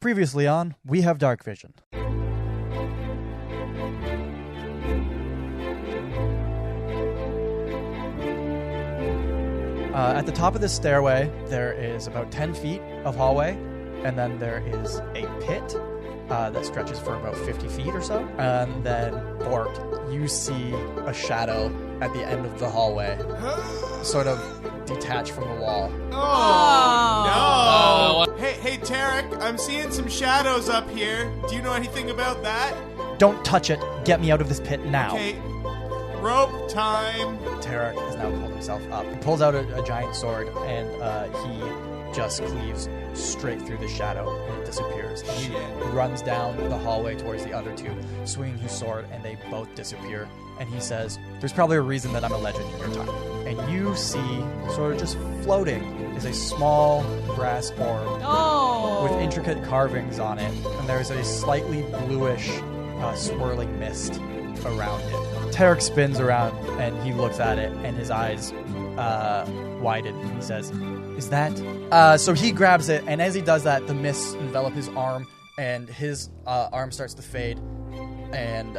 Previously on We Have Darkvision. At the top of this stairway, there is about 10 feet of hallway, and then there is a pit that stretches for about 50 feet or so. And then, Bort, you see a shadow at the end of the hallway, sort of detached from the wall. Oh, no! Hey, Tarek, I'm seeing some shadows up here. Do you know anything about that? Don't touch it. Get me out of this pit now. Okay. Rope time. Tarek has now pulled himself up. He pulls out a giant sword, and he just cleaves straight through the shadow, and it disappears. He runs down the hallway towards the other two, swinging his sword, and they both disappear. And he says, there's probably a reason that I'm a legend in your time. And you see, sort of just floating, is a small brass orb with intricate carvings on it, and there's a slightly bluish swirling mist around it. Tarek spins around, and he looks at it, and his eyes widen. He says, is that... So he grabs it, and as he does that, the mists envelop his arm, and his arm starts to fade, and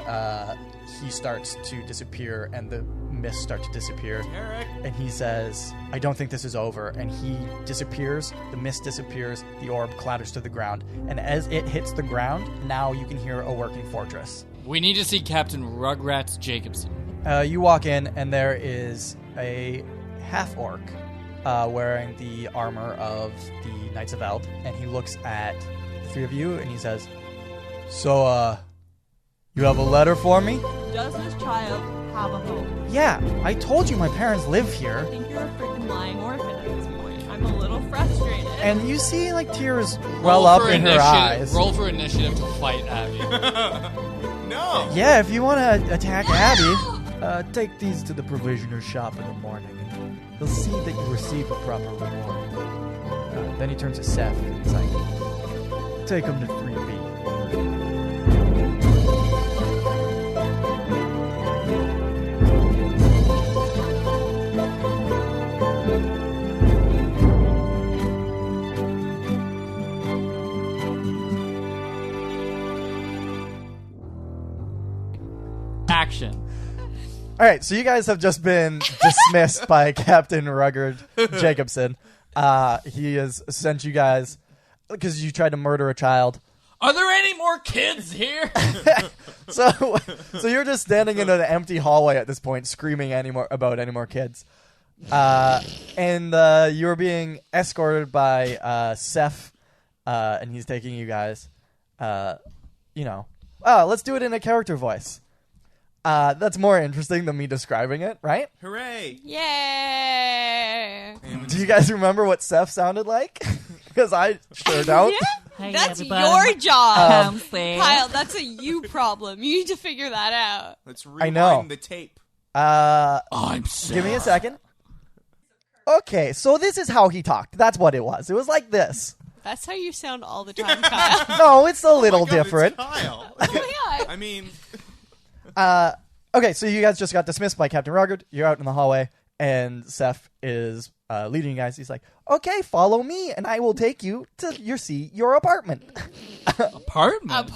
he starts to disappear, and the mists start to disappear. Tarek. And he says, I don't think this is over. And he disappears, the mist disappears, the orb clatters to the ground, and as it hits the ground, now you can hear a working fortress. We need to see Captain Rugrats Jacobson. You walk in, and there is a half-orc wearing the armor of the Knights of Eld, and he looks at the three of you, and he says, so, you have a letter for me? Does this child have a home? Yeah, I told you my parents live here. I think you're a freaking lying orphan at this point. I'm a little frustrated. And you see, like, tears well up in her eyes. Roll for initiative to fight Abby. No! Yeah, if you want to attack Abby, take these to the provisioner's shop in the morning, and he'll see that you receive a proper reward. Then he turns to Seth, and he's like, take him to 3B. Action. All right, so you guys have just been dismissed by Captain Ruggard Jacobson. He has sent you guys because you tried to murder a child. Are there any more kids here? So you're just standing in an empty hallway at this point, screaming about any more kids. And you're being escorted by Seth, and he's taking you guys. Let's do it in a character voice. That's more interesting than me describing it, right? Hooray! Yay! Do you guys remember what Seth sounded like? Because I sure don't. Yeah? Hey, That's everybody. your job. Kyle. Kyle, that's a you problem. You need to figure that out. Let's I know. rewind the tape. I'm sad. Give me a second. Okay, so this is how he talked. That's what it was. It was like this. That's how you sound all the time, Kyle. No, it's a little Oh my God, different. It's Kyle. Oh my God. I mean... Okay, so you guys just got dismissed by Captain Ruggard. You're out in the hallway, and Seth is leading you guys. He's like, okay, follow me, and I will take you to your apartment. Apartment?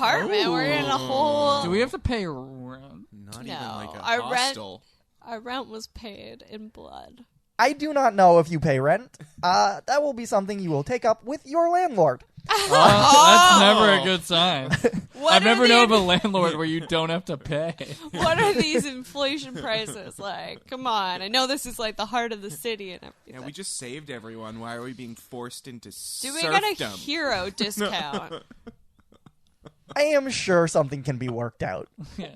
We're in a whole... Do we have to pay rent? Not No, even like a our hostel. Our rent was paid in blood. I do not know if you pay rent. That will be something you will take up with your landlord. That's never a good sign. What I've are never the- known of a landlord where you don't have to pay. What are these inflation prices like? Come on. I know this is like the heart of the city and everything. Yeah, we just saved everyone. Why are we being forced into Do we get a serfdom? hero discount? I am sure something can be worked out Yeah.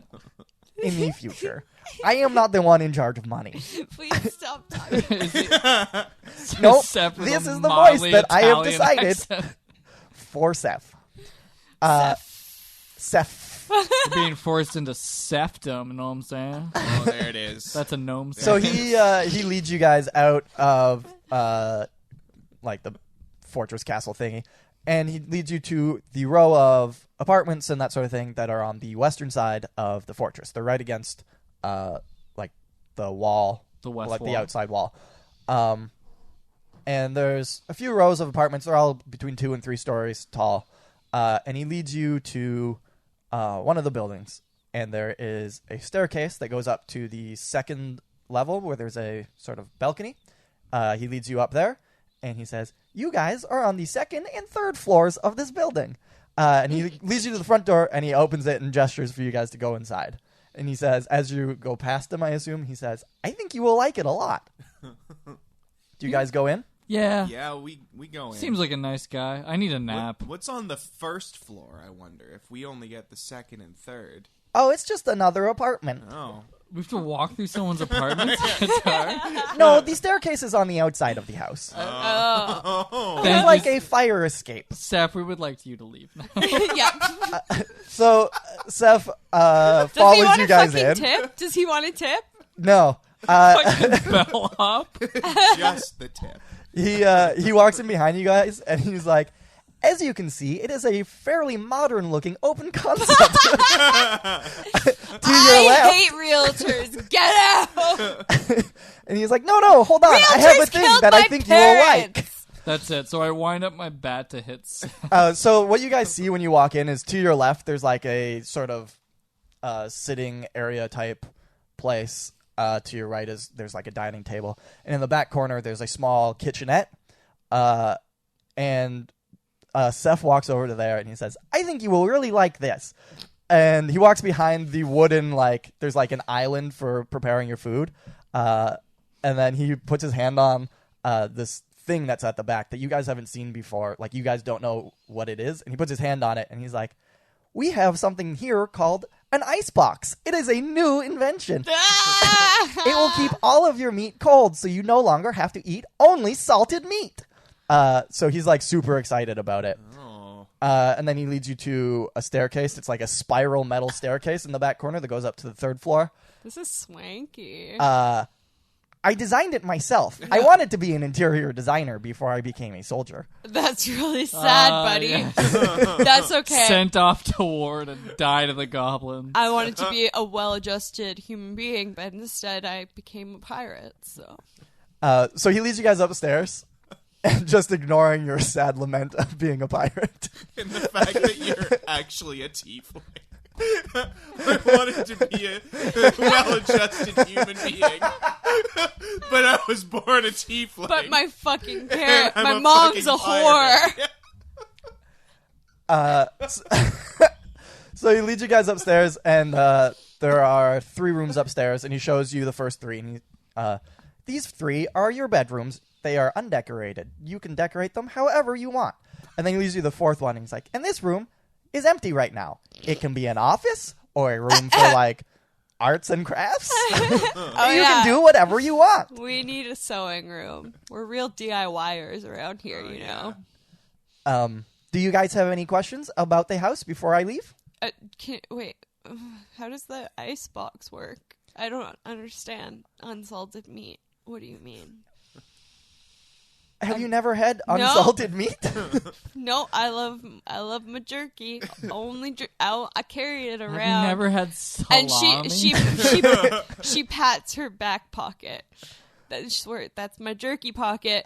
in the future. I am not the one in charge of money. Please stop talking. Nope, Seth with this a is the voice mildly that I have Italian decided accent. for Seth. Seth. You're being forced into Septum, you know what I'm saying? Oh, there it is. That's a gnome. So he leads you guys out of like the fortress castle thingy, and he leads you to the row of apartments and that sort of thing that are on the western side of the fortress. They're right against like the wall, The west like wall. the outside wall. And there's a few rows of apartments. They're all between 2 and 3 stories tall. and he leads you to one of the buildings. And there is a staircase that goes up to the second level where there's a sort of balcony. He leads you up there, and he says, "You guys are on the second and third floors of this building." And he leads you to the front door, and he opens it and gestures for you guys to go inside. And he says, as you go past him, I assume, he says, "I think you will like it a lot." Do you guys go in? Yeah. Yeah, we go in. Seems like a nice guy. I need a nap. What's on the first floor, I wonder, if we only get the second and third? Oh, it's just another apartment. Oh. We have to walk through someone's apartment? No, the staircase is on the outside of the house. Oh. It's like a fire escape. Seth, we would like you to leave now. Yeah. So, Seth Does he follows want you a guys fucking in. tip? Does he want a tip? No. Fell up. Just the tip. He walks in behind you guys, and he's like, "As you can see, it is a fairly modern-looking open concept." To your left. hate realtors. Get out. And he's like, no, hold on. I have a Realtors thing killed that I my think you will like. parents. That's it. So I wind up my bat to hit Seth. So what you guys see when you walk in is to your left, there's like a sort of sitting area type place. To your right is there's like a dining table. And in the back corner, there's a small kitchenette. And Seth walks over to there and he says, "I think you will really like this." And he walks behind the wooden, like, there's like an island for preparing your food. And then he puts his hand on this thing that's at the back that you guys haven't seen before. Like, you guys don't know what it is. And he puts his hand on it and he's like, "We have something here called an ice box. It is a new invention. It will keep all of your meat cold so you no longer have to eat only salted meat." So he's like super excited about it. And then he leads you to a staircase. It's like a spiral metal staircase in the back corner that goes up to the third floor. This is swanky. I designed it myself. I wanted to be an interior designer before I became a soldier. That's really sad, buddy. Yeah. That's okay. Sent off to war to die to the goblins. I wanted to be a well-adjusted human being, but instead I became a pirate. So he leads you guys upstairs, and just ignoring your sad lament of being a pirate. And the fact that you're actually a tiefling. I wanted to be a well-adjusted human being, but I was born a tiefling. But my fucking parent, I'm my a mom's a fucking whore. So he leads you guys upstairs, and there are 3 rooms upstairs, and he shows you the first 3. And these 3 are your bedrooms. They are undecorated. You can decorate them however you want. And then he leaves you the 4th one, and he's like, "And this room is empty right now. It can be an office or a room for like arts and crafts. You can do whatever you want." We need a sewing room. We're real DIYers around here, you know. Do you guys have any questions about the house before I leave? Wait, how does the ice box work? I don't understand unsalted meat. What do you mean? Have you never had unsalted meat? No, I love my jerky. Only I carry it around. Have you never had salami? And she pats her back pocket. That's my jerky pocket.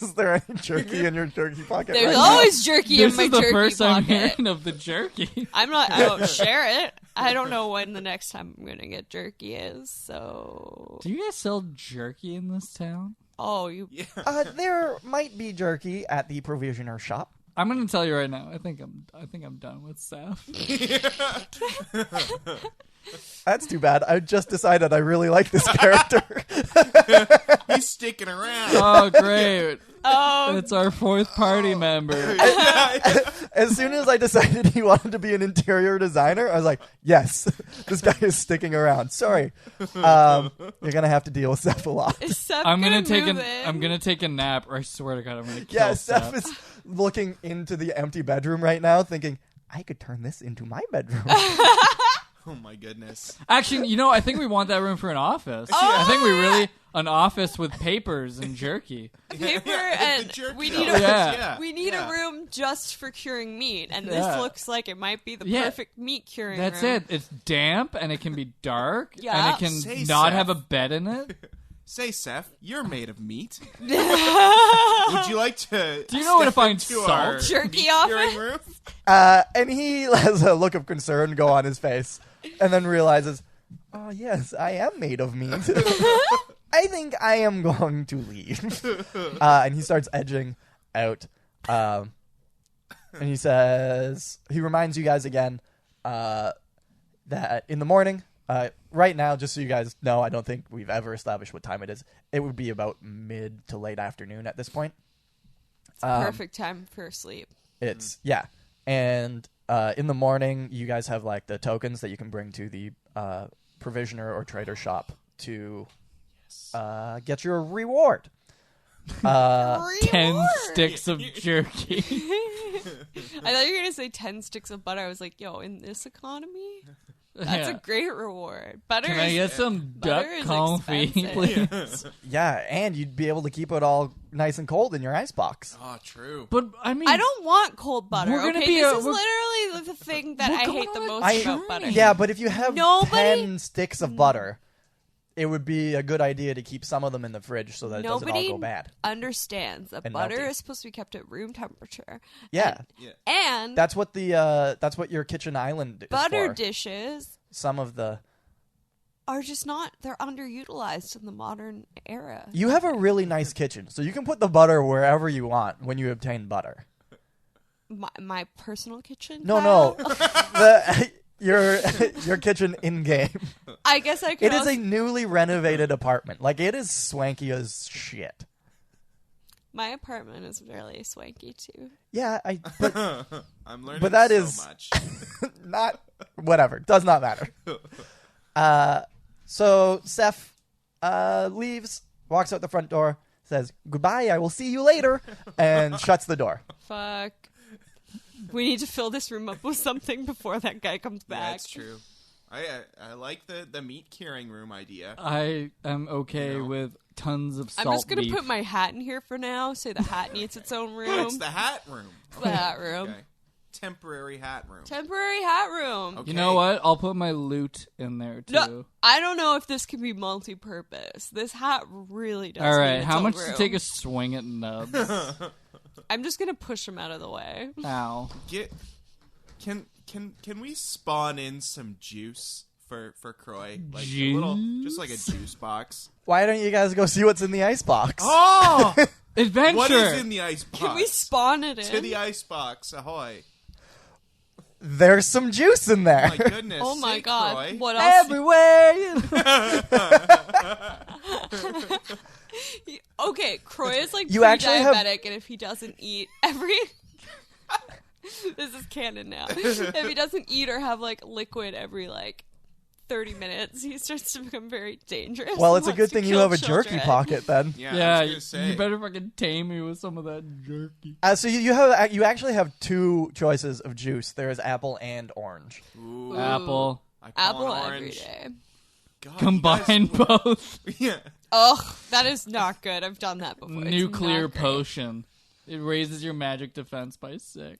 Is there any jerky in your jerky pocket? There's right always jerky in my jerky pocket. This is the first I'm hearing of the jerky. I don't share it. I don't know when the next time I'm gonna get jerky is. So. Do you guys sell jerky in this town? Oh, you. now? There might be jerky at the provisioner shop. I'm gonna tell you right now. I think I'm done with Seth. That's too bad. I just decided I really like this character. He's sticking around. Oh, great. Oh, It's our 4th party member. As soon as I decided he wanted to be an interior designer, I was like, yes, this guy is sticking around. Sorry. You're going to have to deal with Seth a lot. is Seth I'm gonna take take a nap, or I swear to God, I'm gonna kill Yeah, Seth. Seth is looking into the empty bedroom right now thinking, I could turn this into my bedroom. Oh my goodness. Actually, I think we want that room for an office. Oh, I think we really an office with papers and jerky. paper The and jerky we need office, Yeah. we need a room just for curing meat, and this Yeah. looks like it might be the Yeah. perfect meat curing That's room. it. It's damp and it can be dark Yeah. and it can Say, not Seth. have a bed in it. Say, Seth, you're made of meat. Would you like to? Do you know where to step find into salt? our Jerky meat off curing it? room? And he has a look of concern go on his face, and then realizes, "Oh yes, I am made of meat. I think I am going to leave." And he starts edging out. And he says, he reminds you guys again that in the morning, right now, just so you guys know, I don't think we've ever established what time it is. It would be about mid to late afternoon at this point. Perfect time for sleep. It's yeah, and in the morning, you guys have like the tokens that you can bring to the provisioner or trader shop to get your reward. 10 sticks of jerky. I thought you were gonna say 10 sticks of butter. I was like, yo, in this economy, that's a great reward. Butter. Can I get some duck butter is confit, expensive. please? Yeah, and you'd be able to keep it all nice and cold in your icebox. Oh, true. But I mean, I don't want cold butter. We're gonna Okay, be this is literally the thing that We're I going hate the on a most about journey. butter. Yeah, but if you have Nobody- 10 sticks of butter, it would be a good idea to keep some of them in the fridge so that it doesn't all Nobody go bad. understands that And butter melty. is supposed to be kept at room temperature. Yeah, And that's what that's what your kitchen island is butter for. dishes Some of the are just not, they're underutilized in the modern era. you have a really nice kitchen, so you can put the butter wherever you want when you obtain butter. My personal kitchen? No, Kyle? no, your kitchen in game. I guess I could It is also, a newly renovated apartment. Like it is swanky as shit. my apartment is really swanky too. Yeah, but I'm learning But that so is- much. not whatever. Does not matter. So Seth leaves, walks out the front door, says goodbye. I will see you later, and shuts the door. Fuck. We need to fill this room up with something before that guy comes back. That's true. I like the meat curing room idea. I am okay You know? with tons of salt I'm just gonna beef. put my hat in here for now. So the hat needs its own room. It's the hat room. The hat room. Okay. Temporary hat room. Temporary hat room. Okay. You know what? I'll put my loot in there too. No, I don't know if this can be multi-purpose. This hat really does. All right, need its how own much room. to take a swing at Nubz? I'm just gonna push him out of the way. Ow. Can we spawn in some juice for Kroy? Like Juice? a little, just like a juice box. Why don't you guys go see what's in the icebox? Oh! Adventure. What is in the ice box? Can we spawn it in? To the icebox, ahoy! There's some juice in there. My goodness. Oh my Say, god! Kroy. What else? Everywhere. Okay, Kroy is like You actually have- pre-diabetic, and if he doesn't eat every. This is canon now. If he doesn't eat or have like liquid every like 30 minutes, he starts to become very dangerous. Well, and it's a wants good to thing you kill have a children. jerky pocket then. Yeah, I Yeah, was gonna say. you better fucking tame me with some of that jerky. So you actually have two choices of juice. There is apple and orange. Ooh, Apple. I call Apple an every orange. day. God, you Combine guys- both. Yeah. Ugh, that is not good. I've done that before. It's Nuclear not great. potion. It raises your magic defense by 6.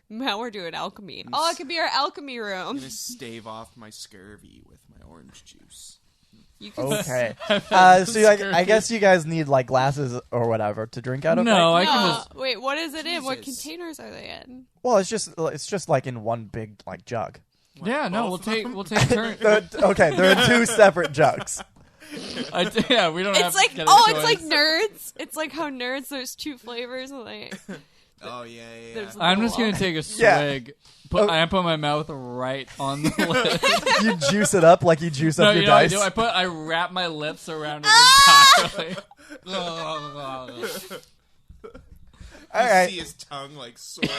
Now we're doing alchemy. Oh, it could be our alchemy I'm room. gonna stave off my scurvy with my orange juice. You can Okay. So I guess you guys need like glasses or whatever to drink out of. No, right? I can No, just. wait, what is it in? What Jesus. containers are they in? Well, it's just like in one big like jug. Yeah, no, we'll both of them? take turns. They're in two separate jugs. Yeah, we don't have It's like, to get a it's choice. like Nerds. It's like how Nerds, there's 2 flavors. And like, Oh yeah. There's I'm just gonna take a Yeah. swig. Oh. I put my mouth right on the lid. You juice it up like you juice No, up your you know what I dice. do? I wrap my lips around it entirely. All You right. see his tongue like swirl.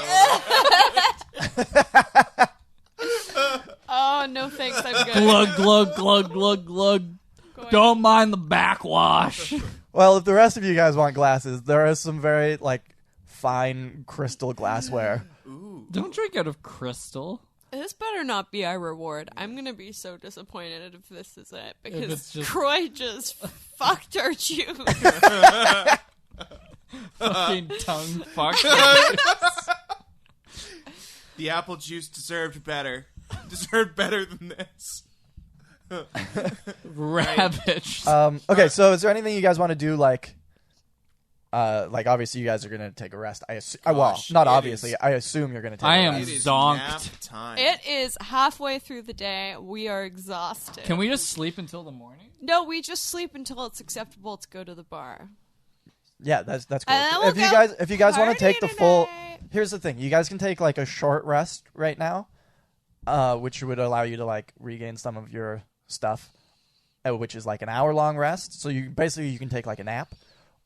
oh, no thanks, I'm good. glug glug glug glug glug. Go ahead. Don't mind the backwash. Well, if the rest of you guys want glasses, there is some very like fine crystal glassware. Ooh. Don't drink out of crystal. This better not be our reward. I'm gonna be so disappointed if this is it. Because it's just- Kroy just fucked our juice. Fucking tongue fuck. The apple juice deserved better. Deserved better than this. Ravaged. Okay, so is there anything you guys want to do? Like obviously you guys are gonna take a rest. Well, Gosh, not it obviously. is- I assume you're gonna take. I a am rest. It is zonked. nap time. It is halfway through the day. We are exhausted. Can we just sleep until the morning? No, we just sleep until it's acceptable to go to the bar. Yeah, that's cool. And then we'll If you guys want to take the party full, tonight. here's the thing: you guys can take like a short rest right now, which would allow you to like regain some of your stuff, which is like an hour-long rest. So you can take like a nap,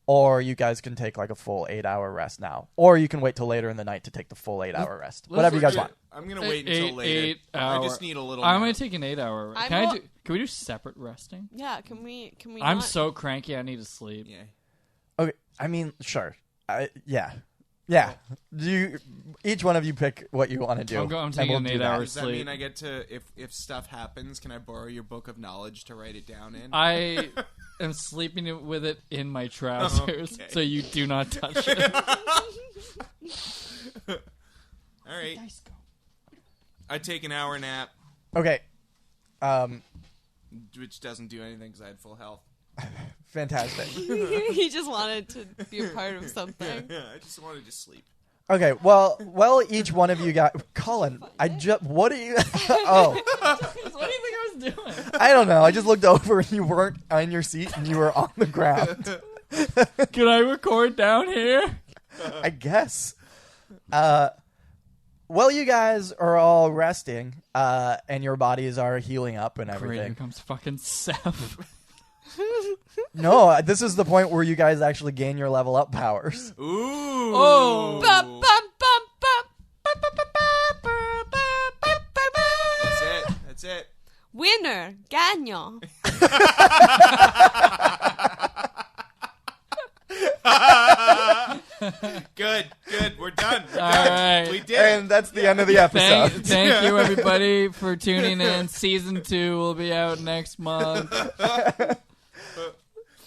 or you guys can take like a full 8-hour rest now, or you can wait till later in the night to take the full 8-hour rest. Whatever you guys want. I'm gonna wait until later. I just need a little. I'm nap. gonna take an 8-hour. I'm Can we do separate resting? Yeah, can we? I'm not? so cranky. I need to sleep. Yeah. Okay, I mean, sure. Yeah. Each one of you pick what you want to do. I'm and taking we'll an do 8 that. hour Does that sleep. mean I get to if stuff happens? Can I borrow your book of knowledge to write it down in? I am sleeping with it in my trousers, Okay. so you do not touch it. All right. I take an hour nap, Okay. which doesn't do anything because I had full health. Fantastic. He just wanted to be a part of something. Yeah, I just wanted to sleep. Okay, well, each one of you got Colin. What are you? Oh, What do you think I was doing? I don't know. I just looked over and you weren't on your seat and you were on the ground. Can I record down here? I guess. Well, you guys are all resting, and your bodies are healing up and Great, here everything. comes fucking Seth. No, this is the point where you guys actually gain your level up powers. Ooh. Oh. Bum, bum, bum, That's it. That's it. Winner, gagnant. Good. We're done. We're All done. right. We did. And that's the end of the episode. Thank you, everybody, for tuning in. Season 2 will be out next month.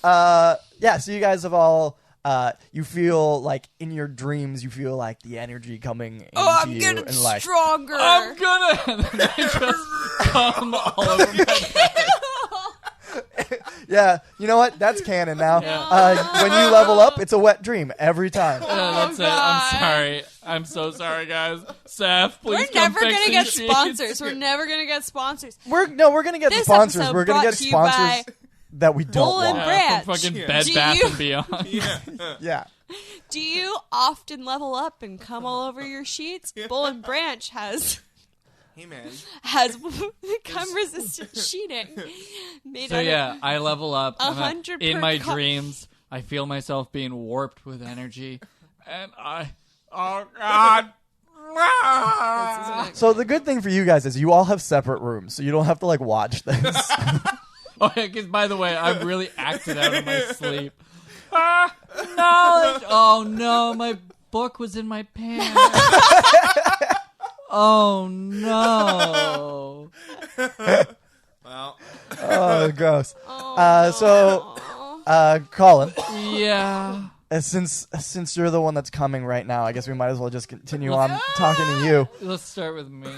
Yeah, so you guys have all, you feel like in your dreams, you feel like the energy coming into Oh, I'm you. getting and like, stronger. I'm gonna. And then I just come all over my bed. yeah, you know what? That's canon now. Yeah. When you level up, it's a wet dream every time. That's it. God. I'm sorry. I'm so sorry, guys. Seth, please We're come never fix gonna these get sheets. sponsors. We're never gonna get sponsors. We're gonna get This sponsors. episode We're gonna brought get to you sponsors by that we don't Bull and want. Branch. From fucking Yeah. Bed Do Bath you- and Beyond. Yeah. Yeah. Do you often level up and come all over your sheets? Bull and Branch has Hey, man. become resistant sheeting. Made So out of- yeah, I level up. and 100 in per my cup. dreams, I feel myself being warped with energy, and oh god. So the good thing for you guys is you all have separate rooms, so you don't have to like watch this. Oh, yeah, because by the way, I'm really acted out of my sleep. Knowledge. Oh no, my book was in my pants. Oh no. Well, Oh, gross. Oh, Colin, Yeah. since you're the one that's coming right now, I guess we might as well just continue on talking to you. Let's start with me.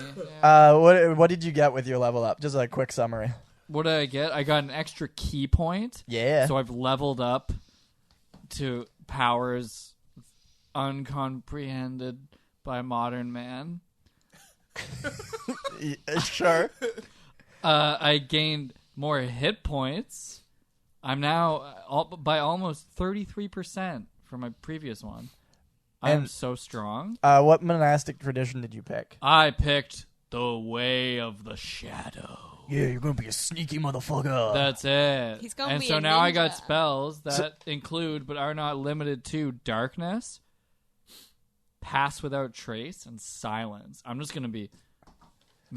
Yeah. What did you get with your level up? Just a quick summary. What did I get? I got an extra key point. Yeah. So I've leveled up to powers uncomprehended by modern man. Sure. I gained more hit points. I'm now by almost 33% from my previous one. I'm And- so strong. What monastic tradition did you pick? I picked the Way of the Shadow. Yeah, you're gonna be a sneaky motherfucker. That's it. He's gonna and be so a now I got ninja. spells that include but are not limited to darkness, pass without trace, and silence. I'm just gonna be.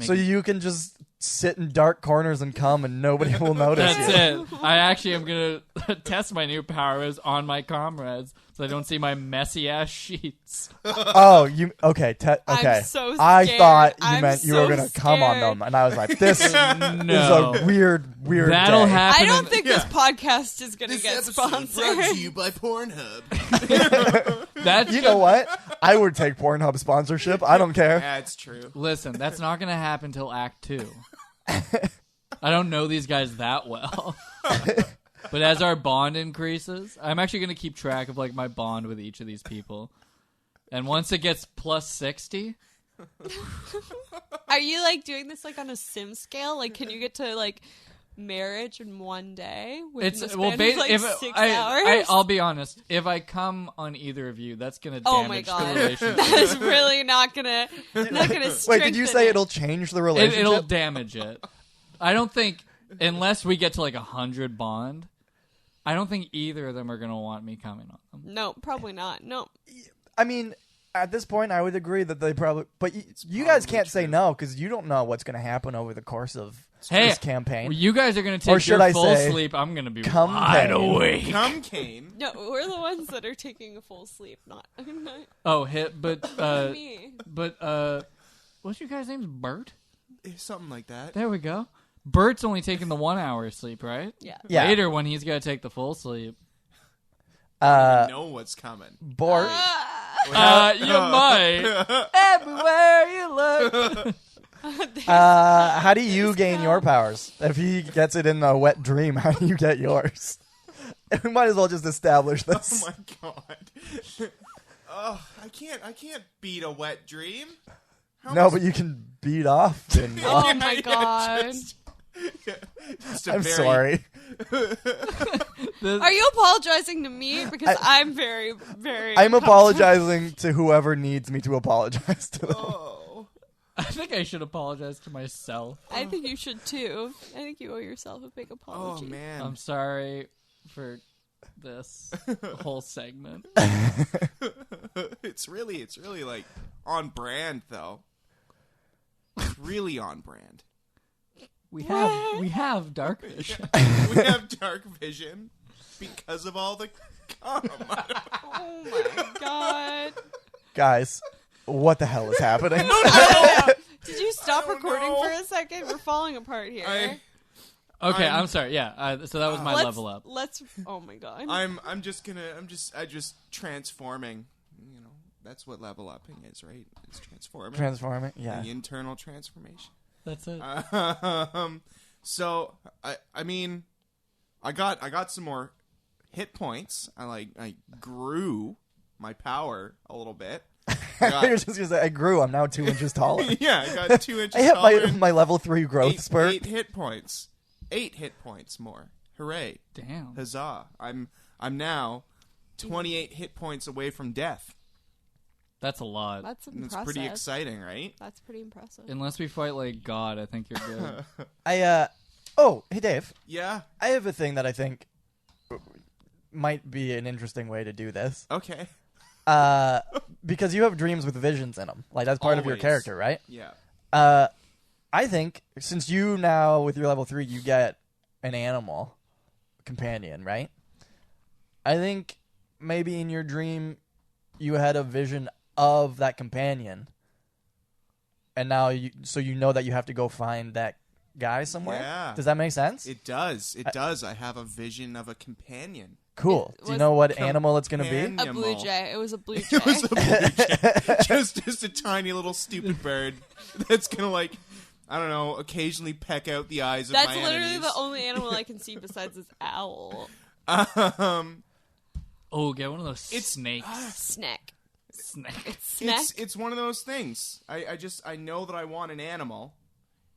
So you can just sit in dark corners and come, and nobody will notice That's you. it. I actually am gonna test my new powers on my comrades so I don't see my messy ass sheets. Oh, you okay? Okay. I'm so I scared. thought you I'm meant you so were gonna come on scared. them, and I was like, "This is No, a weird that'll day." happen. I don't in- think this podcast is going to this get episode brought to sponsored. you by Pornhub. That's You know what? I would take Pornhub sponsorship. I don't care. That's true. Listen, that's not gonna happen till Act 2. I don't know these guys that well. But as our bond increases, I'm actually going to keep track of like my bond with each of these people. And once it gets plus 60, Are you like doing this like on a sim scale? Like, can you get to like marriage in one day? Within the span of, like, 6 hours? I'll be honest. If I come on either of you, that's going to Oh my damage god, the relationship. that's really not gonna strengthen. Wait, did you say it'll change the relationship? It'll damage it. I don't think, unless we get to like 100 bond, I don't think either of them are going to want me coming on them. No, probably not. No. I mean, at this point, I would agree that they probably... But you guys can't say no, because you don't know what's going to happen over the course of this campaign. You guys are going to Or take should your I full say, sleep. I'm going to be come wide pain. awake. Come, Kane. No, we're the ones that are taking a full sleep, not Oh, but me. what's your guy's name? Bert? Something like that. There we go. Bert's only taking the 1 hour sleep, right? Yeah. Yeah. Later, when he's got to take the full sleep. I know what's coming. Bort... You might. Everywhere you look. how do you gain your powers? If he gets it in a wet dream, how do you get yours? We might as well just establish this. Oh my god. I can't beat a wet dream. No, but you can beat off. Oh my god. I'm sorry. Are you apologizing to me? Because I'm very, very... I'm apologizing to whoever needs me to apologize to them. Oh. I think I should apologize to myself. I think you should too. I think you owe yourself a big apology. Oh man. I'm sorry for this whole segment. It's really like on brand though. It's really on brand. We have Darkvision. We have Darkvision because of all the cum. Oh my god. Guys, what the hell is happening? Did you stop recording know. for a second? We're falling apart here. Okay, I'm sorry. Yeah, so that was my level up. Oh my god. I'm just transforming. You know, that's what level upping is, right? It's transforming. Transforming? Yeah. The internal transformation. That's it. So I mean, I got some more hit points. I grew my power a little bit. You're just gonna say, I grew. I'm now 2 inches taller. Yeah, I got 2 inches I hit taller. my level 3 growth spurt. 8 hit points. 8 hit points more. Hooray! Damn. Huzzah! I'm now 28 hit points away from death. That's a lot. That's And impressive. it's pretty exciting, right? That's pretty impressive. Unless we fight like God, I think you're good. Oh, hey Dave. Yeah. I have a thing that I think might be an interesting way to do this. Okay. Because you have dreams with visions in them. Like, that's part of your Always. character, right? Yeah. I think, since you now, with your level 3, you get an animal companion, right? I think maybe in your dream you had a vision of that companion. And now you know that you have to go find that guy somewhere? Yeah. Does that make sense? It does. It does. I have a vision of a companion. Cool. It Do you was know what animal it's going to be? companion. A blue jay. It was a blue jay. It was a blue jay. just a tiny little stupid bird that's gonna, like, I don't know, occasionally peck out the eyes of That's my literally enemies. the only animal I can see besides this owl. Oh, get one of those It's- snakes. Snack. Snake. It's snack. It's one of those things. I know that I want an animal.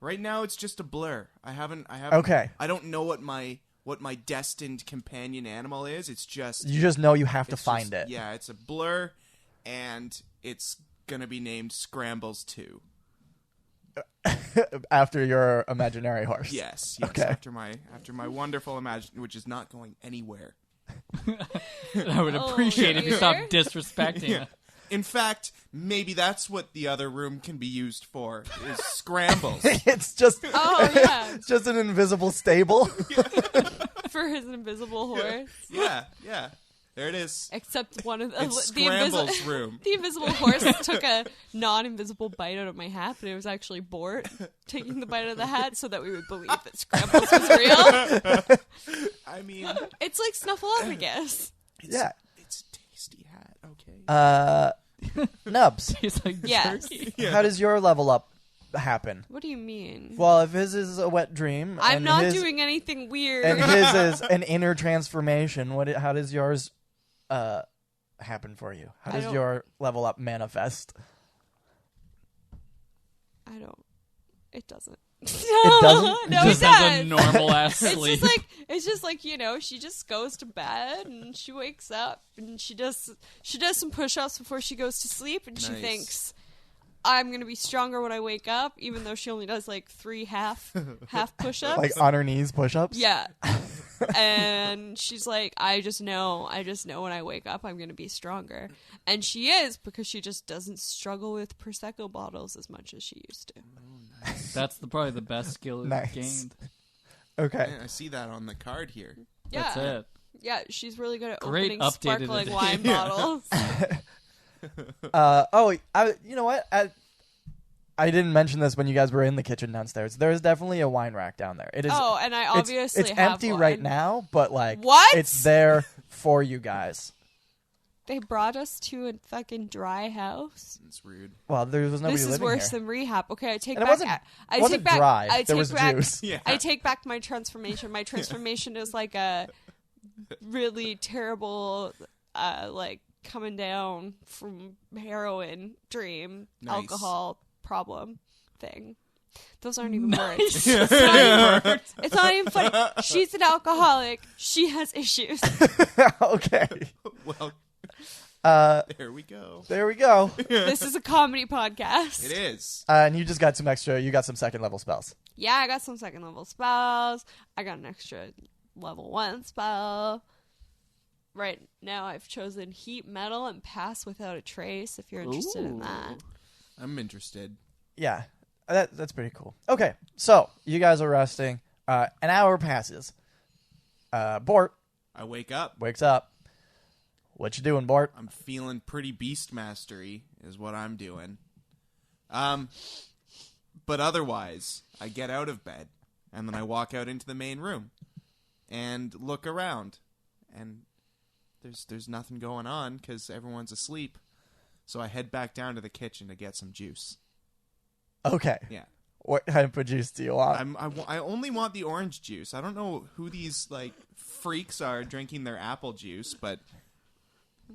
Right now it's just a blur. I haven't Okay. I don't know what my destined companion animal is. It's just You just know you have to it's find just- it. Yeah, it's a blur, and it's gonna be named Scrambles 2. After your imaginary horse. Yes. Okay. After my wonderful imagine, which is not going anywhere. I would Oh, appreciate if you dear. stopped disrespecting Yeah. it. In fact, maybe that's what the other room can be used for, is scrambles. It's just Oh, yeah. it's just an invisible stable. For his invisible horse. Yeah. There it is. Except one of It's the invisible Scrambles' room. the invisible horse took a non-invisible bite out of my hat, but it was actually Bort taking the bite out of the hat so that we would believe that Scrambles was real. I mean, It's like Snuffleupagus. Yeah. it's a tasty hat. Okay. Nubz. He's like Yes. jerky. Yeah. How does your level up happen. What do you mean? Well, if his is a wet dream, I'm and not his, doing anything weird. and his is an inner transformation. How does yours happen for you? How does your level up manifest? It doesn't. It doesn't? No, Just it has does. a normal ass sleep. It's just like, you know, she just goes to bed and she wakes up and she does some push-ups before she goes to sleep, and she thinks, I'm gonna be stronger when I wake up, even though she only does like 3 half push-ups. Like on her knees push-ups? Yeah. And she's like, I just know when I wake up I'm gonna be stronger. And she is, because she just doesn't struggle with Prosecco bottles as much as she used to. That's probably the best skill Nice. gained. Okay. I see that on the card here. Yeah. That's it. Yeah, she's really good at Great opening updated sparkling edition. wine bottles. You know what? I didn't mention this when you guys were in the kitchen downstairs. There's definitely a wine rack down there. It is. Oh, and I obviously it's have empty one. right now, but like, What? it's there for you guys. They brought us to a fucking dry house. It's rude. Well, there was nobody This is living worse here. than rehab. Okay, I take And it back. wasn't- I it wasn't take back. dry. I There take was back. juice. Yeah. I take back my transformation. My transformation is like a really terrible, like coming down from heroin dream, Nice. alcohol problem thing. Those aren't even words. Nice. It's not even funny. She's an alcoholic. She has issues. Okay. Well, there we go. There we go. This is a comedy podcast. It is. And you just got some extra. You got some second level spells. Yeah, I got some second level spells. I got an extra level 1 spell. Right now I've chosen Heat Metal and Pass Without a Trace, if you're interested in that. I'm interested. Yeah, that's pretty cool. Okay, so you guys are resting. An hour passes. Bort I wake up. wakes up. What you doing, Bort? I'm feeling pretty beast mastery is what I'm doing. But otherwise, I get out of bed and then I walk out into the main room and look around, and there's nothing going on because everyone's asleep. So I head back down to the kitchen to get some juice. Okay. Yeah. What type of juice do you want? I only want the orange juice. I don't know who these like freaks are drinking their apple juice, but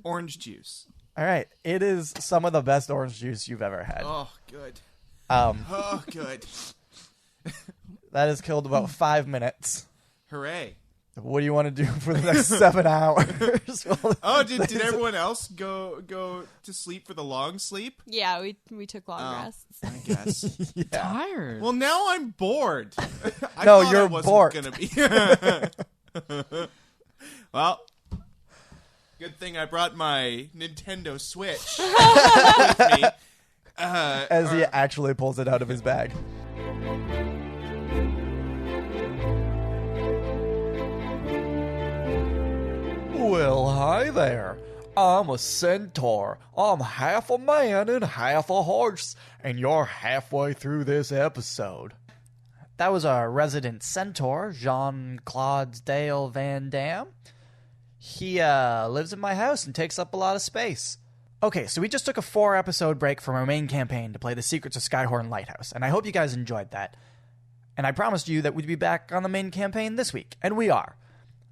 orange juice. All right. It is some of the best orange juice you've ever had. Oh, good. Oh, good. that has killed about 5 minutes. Hooray. What do you want to do for the next 7 hours? Oh, did everyone else go to sleep for the long sleep? Yeah, we took long rests. I guess. Yeah. Tired. Well, now I'm bored. I No, thought you're I wasn't Bort. gonna be. Well, good thing I brought my Nintendo Switch with me. As he actually pulls it out of his bag. Well, hi there. I'm a centaur. I'm half a man and half a horse, and you're halfway through this episode. That was our resident centaur, Jean-Claude Dale Van Damme. He lives in my house and takes up a lot of space. Okay, so we just took a 4-episode break from our main campaign to play The Secrets of Skyhorn Lighthouse, and I hope you guys enjoyed that. And I promised you that we'd be back on the main campaign this week, and we are.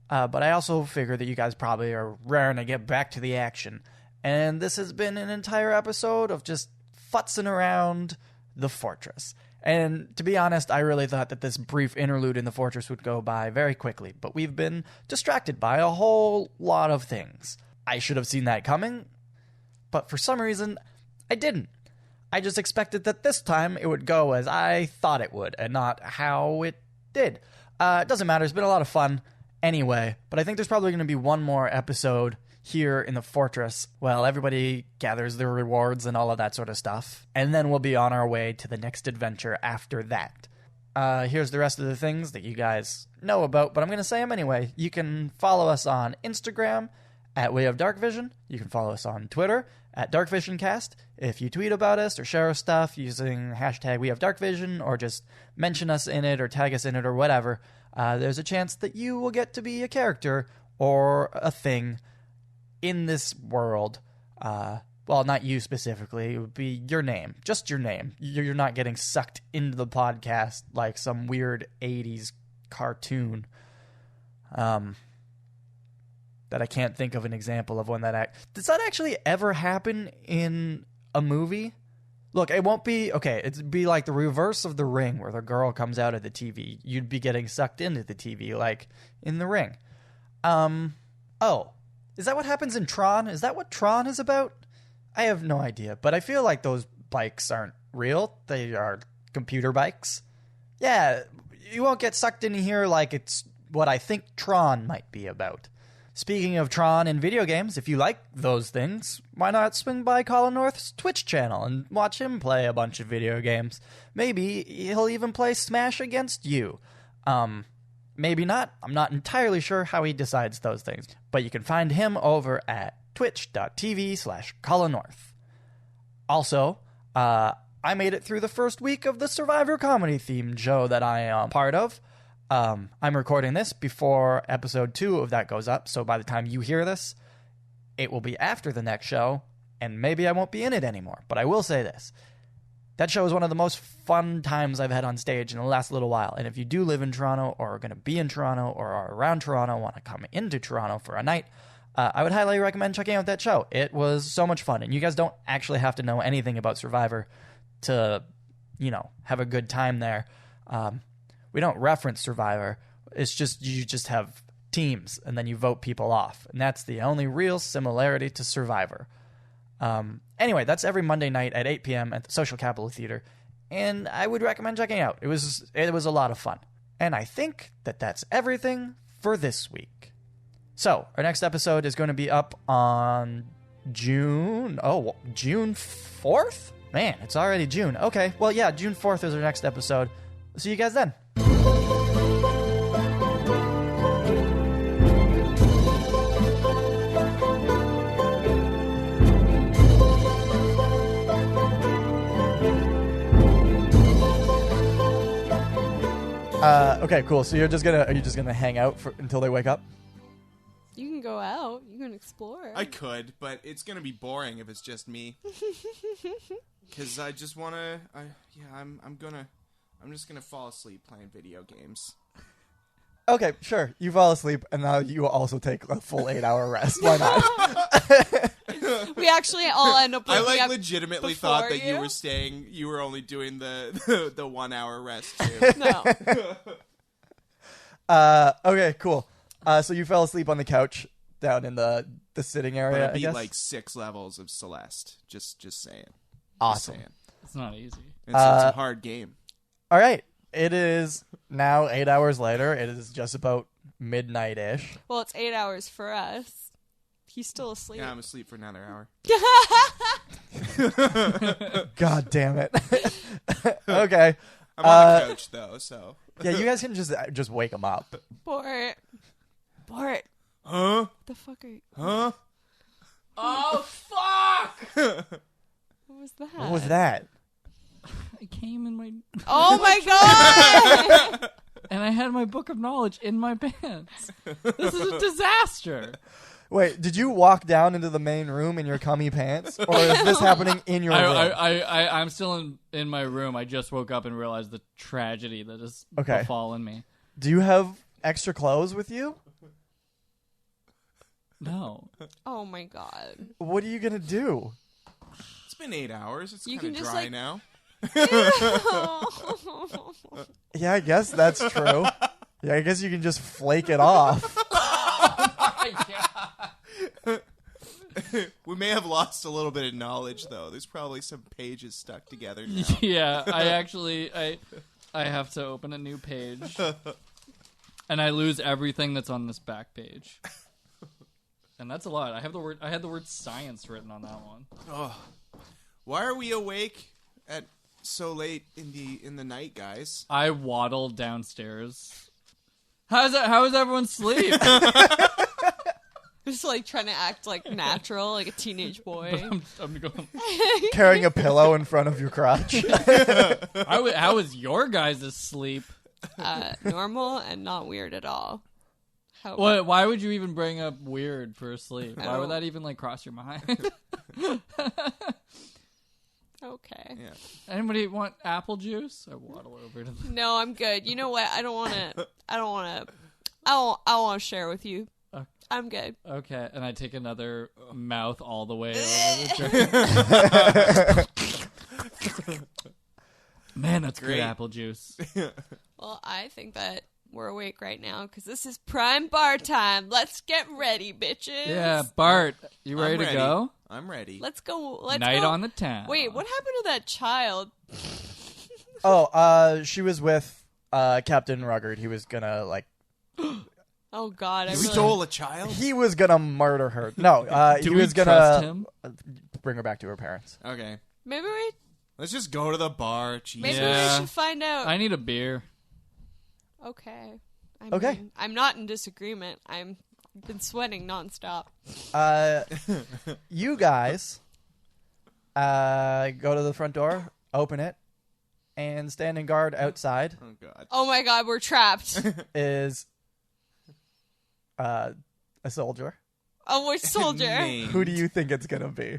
But I also figure that you guys probably are raring to get back to the action. And this has been an entire episode of just futzing around the fortress. And to be honest, I really thought that this brief interlude in the fortress would go by very quickly. But we've been distracted by a whole lot of things. I should have seen that coming, but for some reason, I didn't. I just expected that this time it would go as I thought it would, and not how it did. It doesn't matter. It's been a lot of fun. Anyway, but I think there's probably going to be one more episode here in the fortress. Well, everybody gathers their rewards and all of that sort of stuff. And then we'll be on our way to the next adventure after that. Here's the rest of the things that you guys know about, but I'm going to say them anyway. You can follow us on Instagram at We Have Darkvision. You can follow us on Twitter at DarkvisionCast. If you tweet about us or share our stuff using hashtag We Have Darkvision, or just mention us in it or tag us in it or whatever, there's a chance that you will get to be a character or a thing in this world well, not you specifically, it would be your name, just your name. You're not getting sucked into the podcast like some weird 80s cartoon. That I can't think of an example of when that does that actually ever happen in a movie? Look, it won't be okay. It'd be like the reverse of The Ring, where the girl comes out of the TV. You'd be getting sucked into the TV, like in The Ring. Oh, is that what happens in Tron? Is that what Tron is about? I have no idea, but I feel like those bikes aren't real. They are computer bikes. Yeah, you won't get sucked in here like it's what I think Tron might be about. Speaking of Tron and video games, if you like those things, why not swing by Colin North's Twitch channel and watch him play a bunch of video games? Maybe he'll even play Smash against you. Maybe not. I'm not entirely sure how he decides those things. But you can find him over at twitch.tv/ColinNorth. Also, I made it through the first week of the Survivor comedy themed show that I am part of. I'm recording this before episode 2 of that goes up, so by the time you hear this, it will be after the next show, and maybe I won't be in it anymore. But I will say this. That show is one of the most fun times I've had on stage in the last little while, and if you do live in Toronto, or are going to be in Toronto, or are around Toronto, want to come into Toronto for a night, I would highly recommend checking out that show. It was so much fun, and you guys don't actually have to know anything about Survivor to, have a good time there. We don't reference Survivor. It's just you just have teams, and then you vote people off. And that's the only real similarity to Survivor. Anyway, that's every Monday night at 8 p.m. at the Social Capital Theater, and I would recommend checking it out. It was a lot of fun. And I think that's everything for this week. So, our next episode is going to be up on June 4th? Man, it's already June. Okay, well, yeah, June 4th is our next episode. See you guys then. Okay, cool. So are you just gonna hang out until they wake up? You can go out. You can explore. I could, but it's gonna be boring if it's just me. Because I just wanna. I'm just gonna fall asleep playing video games. Okay, sure. You fall asleep, and now you also take a full 8-hour rest. Why not? We actually all end up. I legitimately thought that you were only doing the 1 hour rest too. No. Okay, cool. So you fell asleep on the couch down in the sitting area. But I beat guess? like 6 levels of Celeste. Just saying. Awesome. Just saying. It's not easy. It's a hard game. All right. It is now 8 hours later. It is just about midnight-ish. Well, it's 8 hours for us. He's still asleep. Yeah, I'm asleep for another hour. God damn it. Okay. I'm on the couch though, so. Yeah, you guys can just wake him up. Bort. Huh? What the fuck are you? Huh? Oh, fuck! What was that? What was that? I came in my... Oh my god! And I had my book of knowledge in my pants. This is a disaster. Wait, did you walk down into the main room in your cummy pants? Or is this happening in your room? I'm still in my room. I just woke up and realized the tragedy that has befallen me. Do you have extra clothes with you? No. Oh my god. What are you going to do? It's been 8 hours. It's You kind can of just, dry like- now. Yeah, I guess that's true. Yeah, I guess you can just flake it off. We may have lost a little bit of knowledge, though. There's probably some pages stuck together now. Yeah, I have to open a new page. And I lose everything that's on this back page. And that's a lot. I had the word science written on that one. Oh. Why are we awake at so late in the night, guys? I waddled downstairs. How is everyone's sleep? Just like trying to act like natural, like a teenage boy. I'm going. Carrying a pillow in front of your crotch. How was your guys' sleep? Normal and not weird at all. Why would you even bring up weird for sleep? Why would don't- that even cross your mind? Okay. Yeah. Anybody want apple juice? I waddle over to them. No, I'm good. You know what? I don't want to share with you. I'm good. Okay, and I take another mouth all the way over the drink. Man, that's Great. good apple juice. Well, I think that we're awake right now because this is prime bar time. Let's get ready, bitches. Yeah, Bart, you ready I'm to ready. go? I'm ready. Let's go. Let's Night go. on the town. Wait, what happened to that child? She was with Captain Ruggard. He was gonna Oh God, I You really. stole a child? he was gonna murder her. No, Do he we was trust gonna him? bring her back to her parents. Okay. Maybe Let's just go to the bar. Jesus. we Yeah. should find out. I need a beer. Okay. Okay. I'm not in disagreement. I've been sweating nonstop. You guys go to the front door, open it, and standing guard outside Oh, God. Oh my God, we're trapped. is a soldier. Oh, which soldier? Named. Who do you think it's gonna be?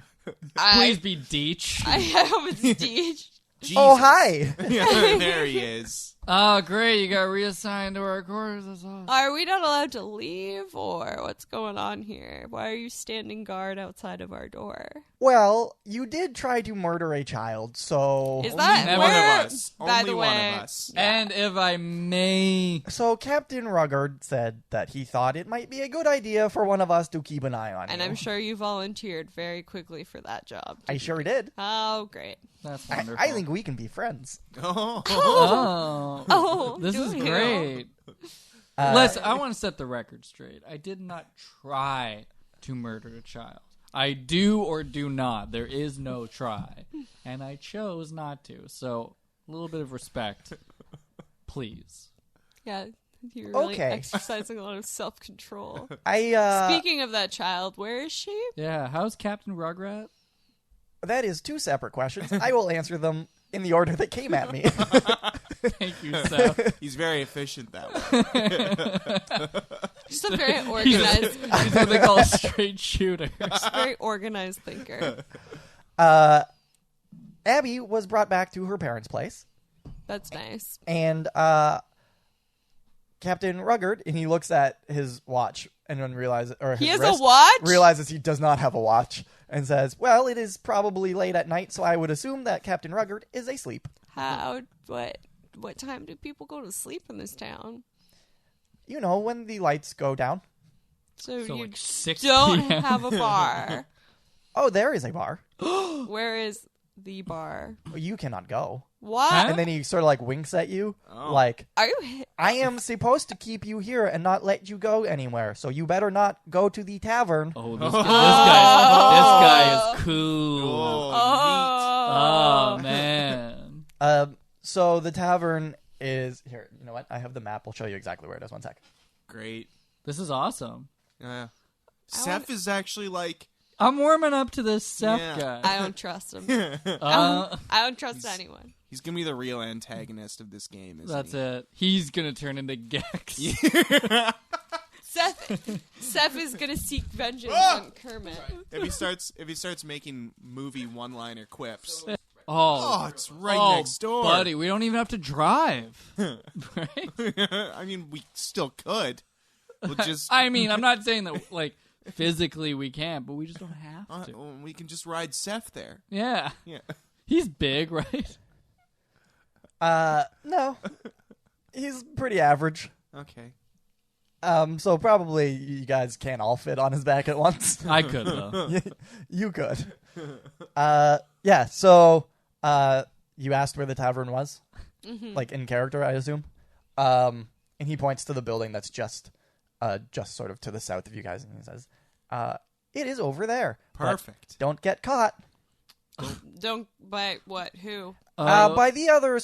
Please be Deech. I hope it's Deej. Jesus. Oh, hi! Yeah, there he is. Oh, great. You got reassigned to our quarters. That's awesome. Are we not allowed to leave, or what's going on here? Why are you standing guard outside of our door? Well, you did try to murder a child, so Is that Only one where? of us. By Only the one way, of us. And if I may... Captain Ruggard said that he thought it might be a good idea for one of us to keep an eye on and you. I'm sure you volunteered very quickly for that job. I sure did. Oh, great. That's I wonderful. think we can be friends. Oh. Oh. Oh, This do is you? great. Listen, I want to set the record straight. I did not try to murder a child. I do or do not. There is no try. And I chose not to. So, a little bit of respect. Please. Yeah, you're really Okay. exercising a lot of self-control. I Speaking of that child, where is she? Yeah, how's Captain Rugrat? that is two separate questions. I will answer them in the order that came at me. Thank you, Seth. He's very efficient that way. She's a very organized, He's what they call a straight shooter. she's a very organized thinker. Abby was brought back to her parents' place, That's nice. and Captain Ruggard, and he looks at his watch and then realizes, or He his has wrist, a watch? realizes he does not have a watch, and says, "Well, it is probably late at night, so I would assume that Captain Ruggard is asleep." What time do people go to sleep in this town? You know, when the lights go down. So you like 6 don't p.m. have a bar. Oh, there is a bar. Where is the bar? You cannot go. What? Huh? And then he sort of like winks at you, like, Are you? "I am supposed to keep you here and not let you go anywhere, so you better not go to the tavern." Oh, this guy is cool. Oh, Oh, man. So the tavern is here. You know what? I have the map. I'll show you exactly where it is. One sec. Great. This is awesome. Seth is actually like... I'm warming up to this Seth Yeah. guy. I don't trust him. Uh, I don't trust anyone. He's going to be the real antagonist of this game, isn't that's he? it. He's going to turn into Gex. Seth is gonna seek vengeance on Kermit. If he starts making movie one-liner quips. Oh, It's right next door. buddy. We don't even have to drive. Right? I mean, we still could. We'll just... I mean, I'm not saying that, like, physically we can't, but we just don't have to. we can just ride Seth there. Yeah. Yeah. He's big, right? No, he's pretty average. Okay. So probably you guys can't all fit on his back at once. I could, though. You could. Yeah. So, you asked where the tavern was, like in character, I assume. And he points to the building that's just sort of to the south of you guys, and he says, "It is over there. but Perfect. don't get caught Don't by what? Who? by the other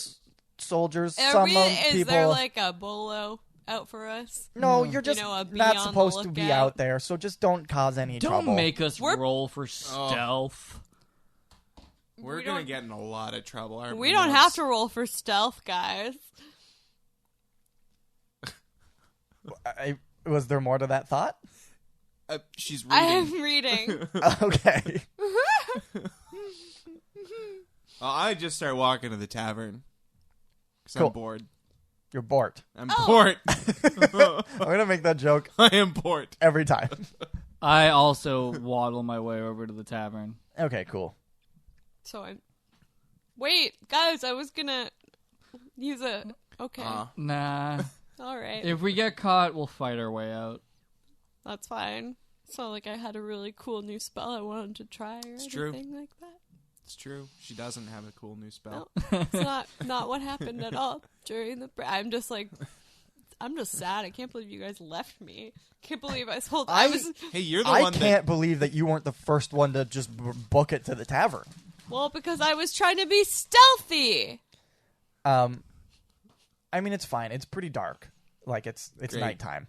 soldiers. Is people. there like a bolo out for us? No, you're just know, a bee not on the supposed to be lookout. out there, so just don't cause any Don't trouble. make us We're- roll for stealth. We're We going to don't- get in a lot of trouble. Aren't We don't Nubz? have to roll for stealth, guys. Was there more to that thought? She's I reading. am reading. Okay. I just start walking to the tavern. Because Cool. I'm bored. You're Bort. I'm Oh. bored. I'm going to make that joke I am bored. every time. I also waddle my way over to the tavern. Okay, cool. So I'm. Wait, guys, I was gonna use a. Okay. Nah. All right. If we get caught, we'll fight our way out. That's fine. It's not like I had a really cool new spell I wanted to try or true. anything like that. It's true. She doesn't have a cool new spell. No, it's not what happened at all during the. I'm just sad. I can't believe you guys left me. Can't believe I told. I was. Hey, you're the I one can't believe that you weren't the first one to just book it to the tavern. Well, because I was trying to be stealthy. I mean, it's fine. It's pretty dark. Like, it's Great. nighttime.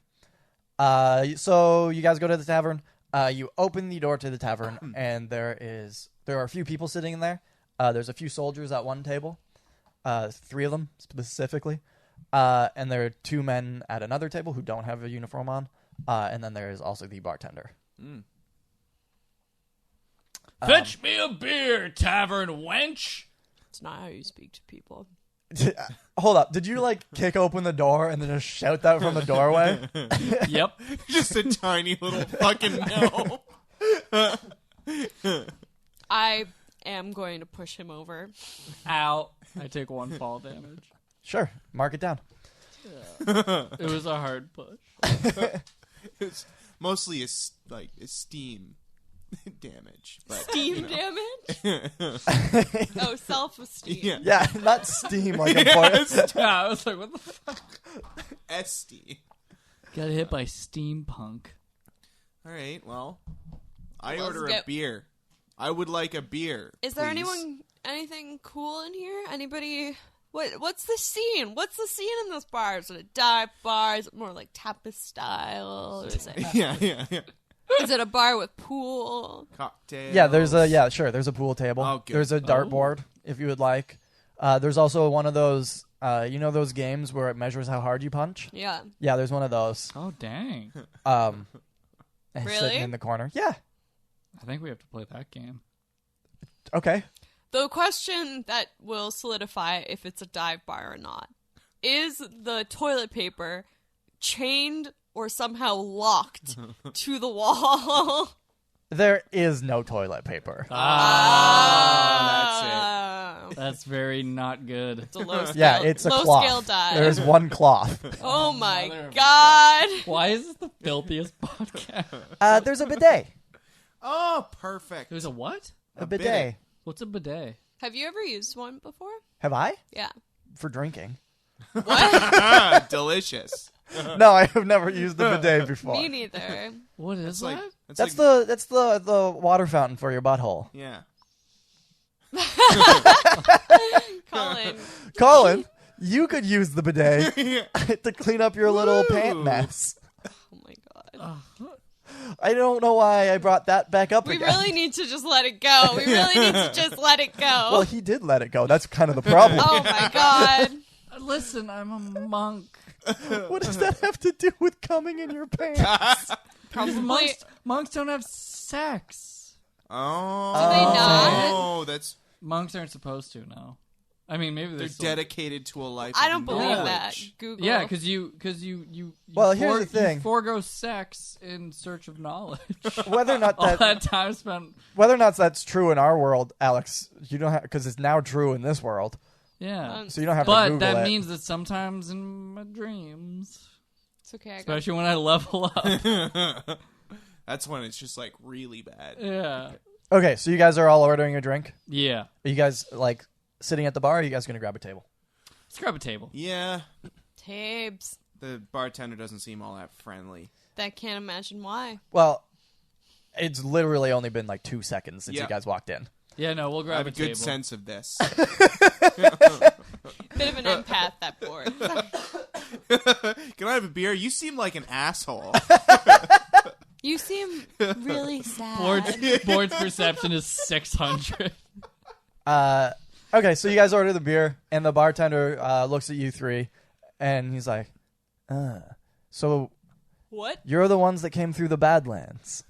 So you guys go to the tavern. You open the door to the tavern, and there are a few people sitting in there. There's a few soldiers at one table, 3 of them specifically, and there are 2 men at another table who don't have a uniform on, and then there is also the bartender. Fetch me a beer, tavern wench. It's not how you speak to people. Hold up. Did you, like, kick open the door and then just shout that from the doorway? Yep. just a tiny little fucking no. I am going to push him over. Ow. I take 1 fall damage. Sure. Mark it down. It was a hard push. It's mostly esteem damage. But, Steam damage? Oh, self-esteem. Yeah. Yeah, not steam like a point. Yeah, I was like, what the fuck? SD. Got hit by steampunk. All right, well, I Let's order a get- beer. I would like a beer. Is there please. anything cool in here? Anybody? What's the scene? What's the scene in this bar? Is it a dive bar? Is it more like tapas style? Or is it? Yeah. Is it a bar with pool? Cocktails. Yeah, there's a pool table. Oh, good. There's a dartboard if you would like. There's also one of those, those games where it measures how hard you punch. Yeah. Yeah, there's one of those. Oh, dang. Really? Sitting in the corner. Yeah. I think we have to play that game. Okay. The question that will solidify if it's a dive bar or not is the toilet paper chained or somehow locked to the wall. There is no toilet paper. That's very not good. It's a low scale. Yeah, it's a low cloth. scale dive. There's one cloth. Oh my god! Why is this the filthiest podcast? There's a bidet. Oh, perfect. There's a what? A bidet. What's a bidet? Have you ever used one before? Have I? Yeah. For drinking. What? Delicious. No, I have never used a bidet before. Me neither. What is Like, that? That's the water fountain for your butthole. Yeah. Colin. You could use the bidet to clean up your little pant mess. Oh my god. I don't know why I brought that back up We again. really need to just let it go. We really need to just let it go. Well, he did let it go. That's kind of the problem. Oh my god. Listen, I'm a monk. What does that have to do with coming in your pants? Probably. Monks don't have sex. Oh. Do they not? Oh, that's Monks aren't supposed to, no. I mean, maybe they're still... dedicated to a life. I of don't believe knowledge. that. Google. Yeah, because you Well, here's the thing. You forego sex in search of knowledge. Whether or not All that time spent. whether or not that's true in our world, Alex, you don't have, because it's now true in this world. Yeah. So you don't have to But Google that it. means that sometimes in my dreams, It's okay. I got especially when I level up. That's when it's just like really bad. Yeah. Okay, so you guys are all ordering a drink. Yeah. Are you guys like sitting at the bar? Or are you guys gonna grab a table? Let's grab a table. Yeah. Tabes. The bartender doesn't seem all that friendly. I can't imagine why. Well, it's literally only been like 2 seconds since Yeah. you guys walked in. Yeah, no, we'll I grab have a a good table. sense of this. Bit of an empath, that Bort. Can I have a beer? You seem like an asshole. You seem really sad. Board's perception is 600. Okay, so you guys order the beer, and the bartender looks at you 3, and he's like, so What? You're the ones that came through the Badlands.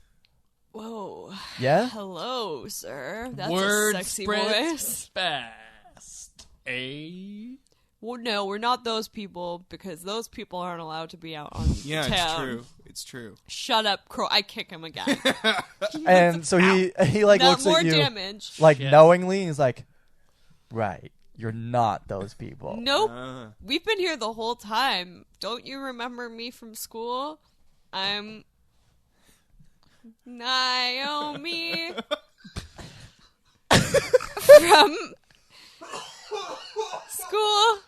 Whoa. Yeah? Hello, sir. That's Word a sexy spreads voice. fast. Well, no, we're not those people because those people aren't allowed to be out on Yeah, town. it's true. It's true. Shut up, Kroy. I kick him again. And so he like Not looks more at you damage. like Shit. knowingly. He's like, right, you're not those people. Nope. We've been here the whole time. Don't you remember me from school? I'm Naomi from school.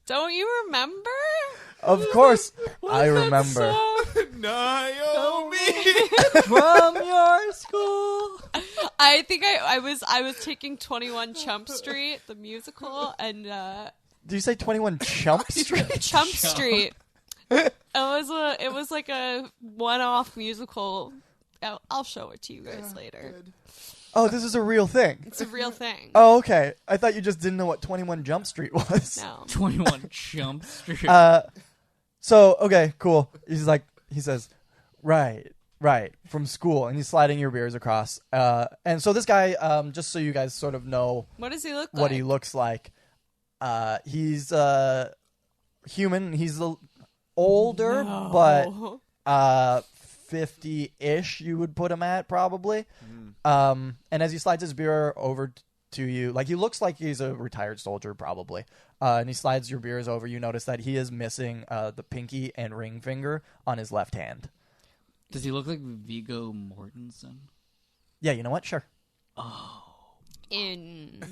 Don't you remember? Of course, I remember. Naomi! From your school. I think I was taking 21 Chump Street, the musical, and Did you say 21 Chump Street? Chump Street. It was like a one-off musical. I'll show it to you guys later. Oh, this is a real thing. It's a real thing. Oh, okay. I thought you just didn't know what 21 Jump Street was. No. 21 Jump Street. So, okay, cool. He says, right, from school. And he's sliding your beers across. And so this guy, just so you guys sort of know What does he look like? what he looks like, he's human. He's older, but 50-ish you would put him at, probably. And as he slides his beer over to you, like, he looks like he's a retired soldier, probably. And he slides your beers over. You notice that he is missing the pinky and ring finger on his left hand. Does he look like Viggo Mortensen? Yeah, you know what? Sure. In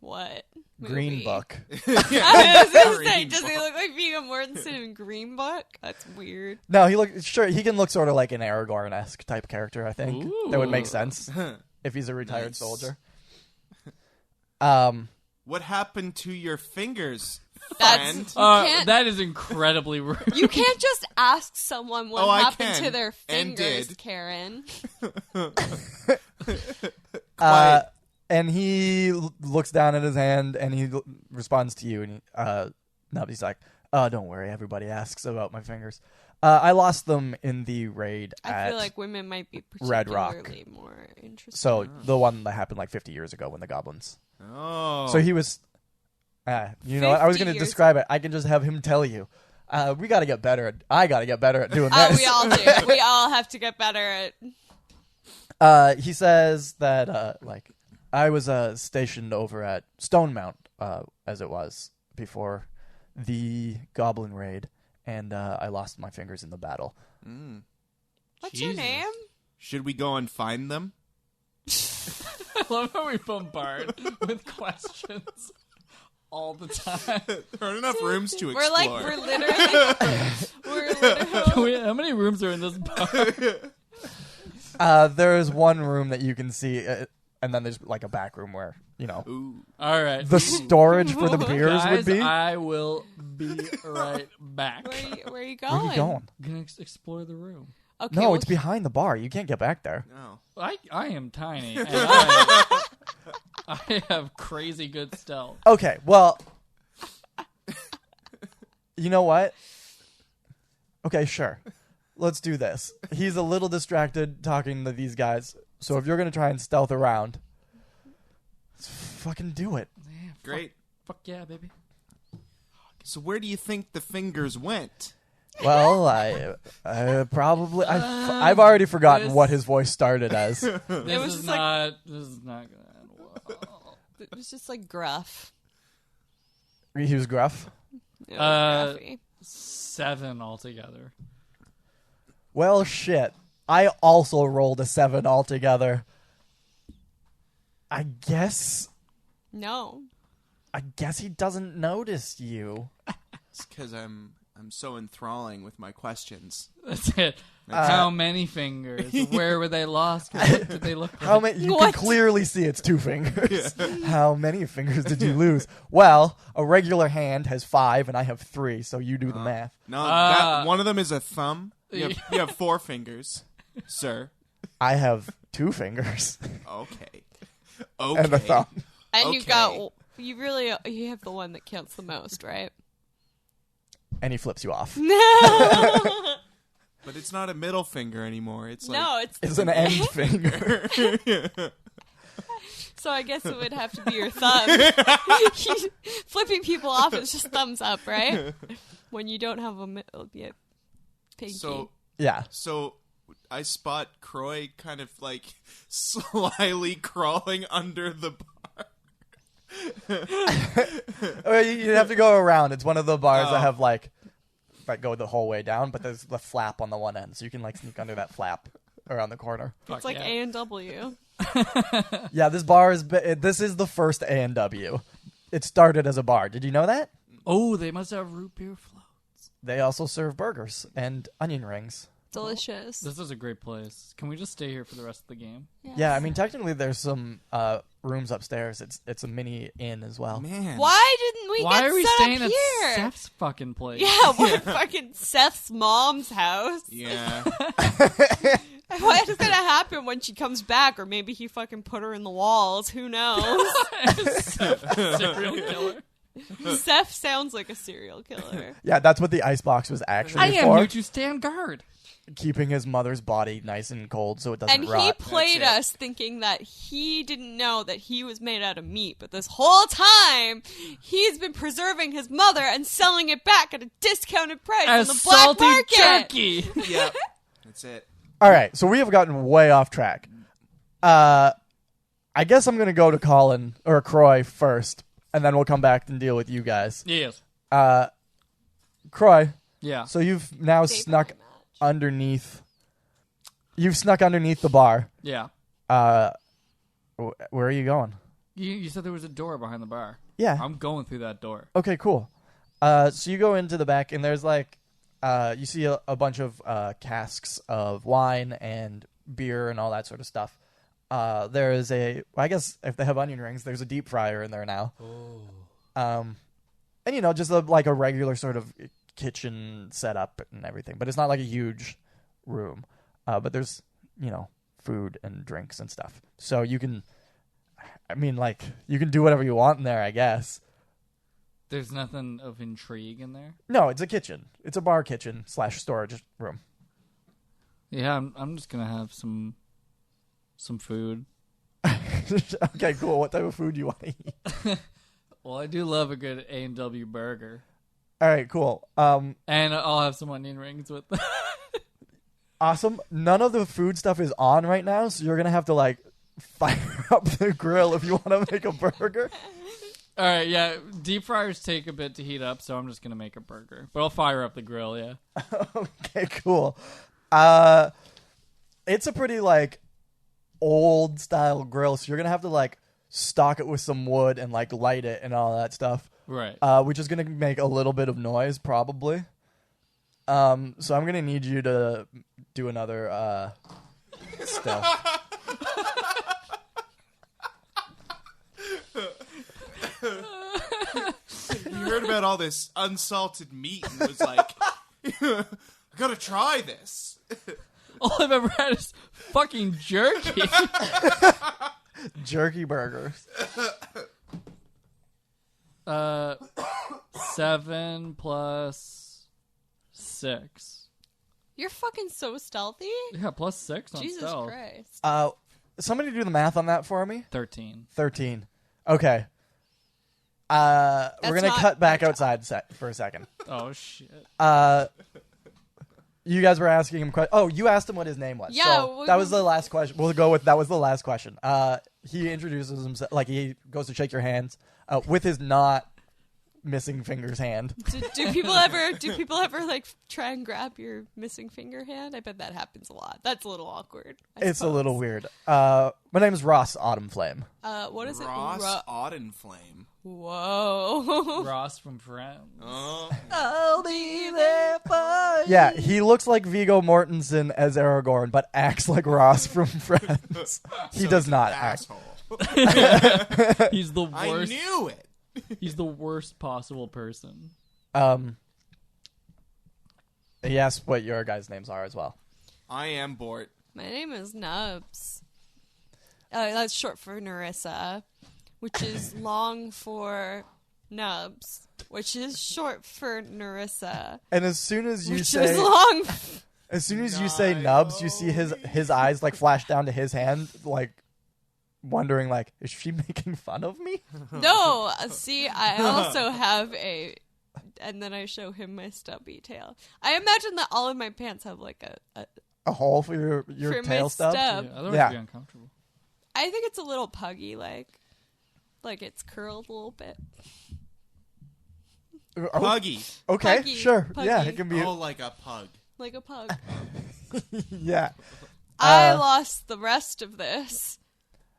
what? Green movie? Book. I was gonna say, does he look like Viggo Mortensen in Green Book? That's weird. No, he can look sort of like an Aragorn-esque type character, I think. That would make sense if he's a retired Nice. soldier. What happened to your fingers, That's friend? can't- That is incredibly rude. You can't just ask someone what Oh, I happened can. to their And fingers, did. Karen. Quiet. And he looks down at his hand and he responds to you. And Nubz, like, don't worry. Everybody asks about my fingers. I lost them in the raid I at feel like women might be Red Rock. particularly more interested. so the one that happened like 50 years ago when the goblins. Oh. So he was. You know what? I was 50 going to years. describe it. I can just have him tell you. We got to get better. I got to get better at doing Oh, this. we all do. We all have to get better at. He says that like I was stationed over at Stone Mount as it was before the Goblin raid, and I lost my fingers in the battle. What's your Jesus. name? Should we go and find them? I love how we bombard with questions all the time. There aren't enough rooms to We're explore. like, we're literally. How many rooms are in this bar? There's one room that you can see, and then there's like a back room where Ooh. All right. the storage for the beers Guys, would be. I will be right back. Where are you Where going? are you going? I'm gonna explore the room. Okay, No, well, it's behind the bar. You can't get back there. No. I am tiny, and I have crazy good stealth. Okay, well, you know what? Okay, sure. Let's do this. He's a little distracted talking to these guys, so if you're going to try and stealth around, let's fucking do it. Yeah, Great. Fuck yeah, baby. So where do you think the fingers went? Well, I've already forgotten this- what his voice started as. This was is just like- not. This is not gonna end well. it was just like gruff. He was gruff. It was gruffy. 7 altogether. Well, shit. I also rolled a 7 altogether. I guess No. he doesn't notice you. It's because I'm so enthralling with my questions. That's it. How many fingers? Where were they lost? What did they look like? How many? You What? can clearly see it's 2 fingers. How many fingers did you lose? Well, a regular hand has 5, and I have 3. So you do the math. No, that one of them is a thumb. You have 4 fingers, sir. I have 2 fingers Okay. and a thumb. And Okay. you have the one that counts the most, right? and he flips you off. No. But it's not a middle finger anymore. It's like No, It's an end finger. So I guess it would have to be your thumb. Flipping people off is just thumbs up, right? When you don't have a pinky. Yeah. So I spot Kroy kind of like slyly crawling under the bar. You have to go around. It's one of the bars Oh. that have like go the whole way down, but there's the flap on the one end, so you can like sneak under that flap around the corner. It's like A&W. Yeah, this bar this is the first A&W. It started as a bar. Did you know that? Oh, they must have root beer floats. They also serve burgers and onion rings. Delicious. This is a great place. Can we just stay here for the rest of the game? Yes. Yeah, I mean technically there's some rooms upstairs. It's a mini inn as well. Man. Why didn't we Why get are we set staying up at here? Seth's fucking place? Yeah, we're fucking Seth's mom's house. Yeah. What is gonna happen when she comes back? Or maybe he fucking put her in the walls. Who knows? Serial killer. Seth sounds like a serial killer. Yeah, that's what the icebox was actually I am for. here to stand guard. Keeping his mother's body nice and cold so it doesn't And he rot. played That's it. us thinking that he didn't know that he was made out of meat. But this whole time, he's been preserving his mother and selling it back at a discounted price on As the black salty market. jerky. Yep. That's it. All right, so we have gotten way off track. I guess I'm going to go to Colin or Kroy first, and then we'll come back and deal with you guys. Yes. Kroy, Yeah. so you've now Favorite snuck match. underneath. You've snuck underneath the bar. Yeah. Where are you going? You said there was a door behind the bar. Yeah. I'm going through that door. Okay, cool. So you go into the back, and there's like, you see a bunch of casks of wine and beer and all that sort of stuff. There is I guess if they have onion rings, there's a deep fryer in there now. And just like a regular sort of kitchen setup and everything, but it's not like a huge room. But there's, food and drinks and stuff. So you can do whatever you want in there, I guess. There's nothing of intrigue in there. No, it's a kitchen. It's a bar kitchen / storage room. Yeah, I'm just gonna have some food. Okay, cool. What type of food do you want to eat? Well, I do love a good A&W burger, All right, cool. and I'll have some onion rings with them. Awesome. None of the food stuff is on right now, so you're gonna have to like fire up the grill if you want to make a burger. All right, yeah. Deep fryers take a bit to heat up, so I'm just gonna make a burger. But I'll fire up the grill. Yeah. Okay, cool. It's a pretty like old style grill, so you're gonna have to like stock it with some wood and like light it and all that stuff. Right. Which is gonna make a little bit of noise probably. So I'm gonna need you to do another stealth. You heard about all this unsalted meat and was like, I gotta try this. All I've ever had is fucking jerky. Jerky burgers. 7 plus 6. You're fucking so stealthy. Yeah, plus 6 on Jesus stealth. Christ. Somebody do the math on that for me. 13. 13. Okay. We're gonna not cut back my outside for a second. Oh shit. You guys were asking him you asked him what his name was. Yeah, So that was the last question. We'll go with that was the last question. He introduces himself, like he goes to shake your hands with his not missing fingers hand. Do people ever like try and grab your missing finger hand? I bet that happens a lot. That's a little awkward. It's a little weird. My name is Ross Autumnflame. What is Ross it? Audenflame. Whoa. Ross from Friends. Oh. I'll be there for you. Yeah, he looks like Viggo Mortensen as Aragorn, but acts like Ross from Friends. He So does he's not an act. asshole. He's the I worst. knew it. He's the worst possible person. He asked what your guys' names are as well. I am Bort. My name is Nubz. That's short for Narissa, which is long for Nubz, which is short for Narissa. And as soon as you Which say was long. As soon as you say Nubz, you see his eyes like flash down to his hand, like wondering, like, is she making fun of me? No, see, I also have and then I show him my stubby tail. I imagine that all of my pants have like A hole for your for tail my stub? Yeah, otherwise Yeah. it'd be uncomfortable. I think it's a little puggy, like it's curled a little bit. Puggy. Okay, Puggy, sure. puggy. Yeah, it can be. Oh, like a pug. Like a pug. Yeah. I lost the rest of this.